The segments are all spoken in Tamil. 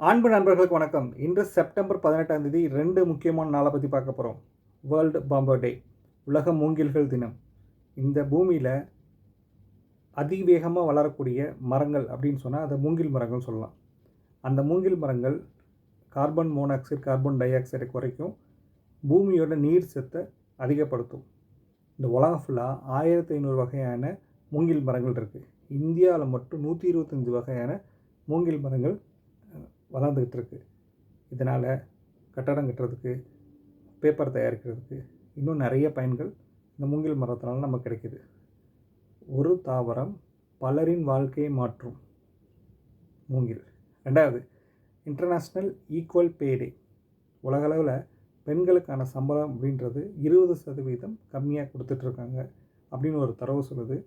அன்பு நண்பர்களுக்கு வணக்கம். இன்று செப்டம்பர் 18ஆம் தேதி 2 முக்கியமான நாளை பற்றி பார்க்க போகிறோம். வேர்ல்டு பாம்போ டே, உலக மூங்கில்கள் தினம். இந்த பூமியில் அதிவேகமாக வளரக்கூடிய மரங்கள் அப்படின்னு சொன்னால் அதை மூங்கில் மரங்கள் சொல்லலாம். அந்த மூங்கில் மரங்கள் கார்பன் மோனாக்சைடு, கார்பன் டை ஆக்சைடை குறைக்கும், பூமியோட நீர் சத்தை அதிகப்படுத்தும். இந்த உலகம் ஃபுல்லாக 1500 வகையான மூங்கில் மரங்கள் இருக்குது. இந்தியாவில் மட்டும் 125 வகையான மூங்கில் மரங்கள் வளர்ந்துக்கிட்டு இருக்குது. இதனால் கட்டடம் கட்டுறதுக்கு, பேப்பர் தயாரிக்கிறதுக்கு, இன்னும் நிறைய பயன்கள் இந்த மூங்கில் மரத்தினால நமக்கு கிடைக்கிது. ஒரு தாவரம் பலரின் வாழ்க்கையை மாற்றும் மூங்கில். 2வது, இன்டர்நேஷ்னல் ஈக்குவல் பே டே. உலகளவில் பெண்களுக்கான சம்பளம் அப்படின்றது 20% கம்மியாக கொடுத்துட்ருக்காங்க அப்படின்னு ஒரு தரவு சொல்லுது.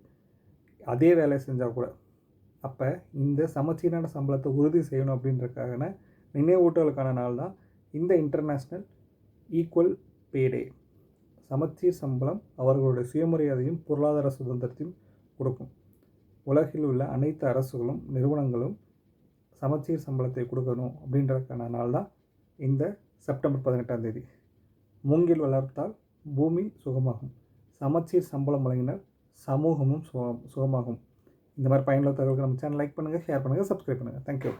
அதே வேலை செஞ்சால் கூட. அப்போ இந்த சமச்சீரான சம்பளத்தை உறுதி செய்யணும் அப்படின்றதுக்கான நினைவூட்டலுக்கான நாள் தான் இந்த இன்டர்நேஷ்னல் ஈக்குவல் பே டே. சமச்சீர் சம்பளம் அவர்களுடைய சுயமரியாதையும் பொருளாதார சுதந்திரத்தையும் கொடுக்கும். உலகில் உள்ள அனைத்து அரசுகளும் நிறுவனங்களும் சமச்சீர் சம்பளத்தை கொடுக்கணும் அப்படின்றதுக்கான நாள் தான் இந்த செப்டம்பர் 18ஆம் தேதி. மூங்கில் வளர்த்தால் பூமி சுகமாகும், சமச்சீர் சம்பளம் வழங்கினால் சமூகமும் சுகமாகும். இந்த மாதிரி பயனுள்ள தகவல்கள் நம்ம சேனல் லைக் பண்ணுங்கள், ஷேர் பண்ணுங்கள், சப்ஸ்கிரைப் பண்ணுங்கள். தேங்க்யூ.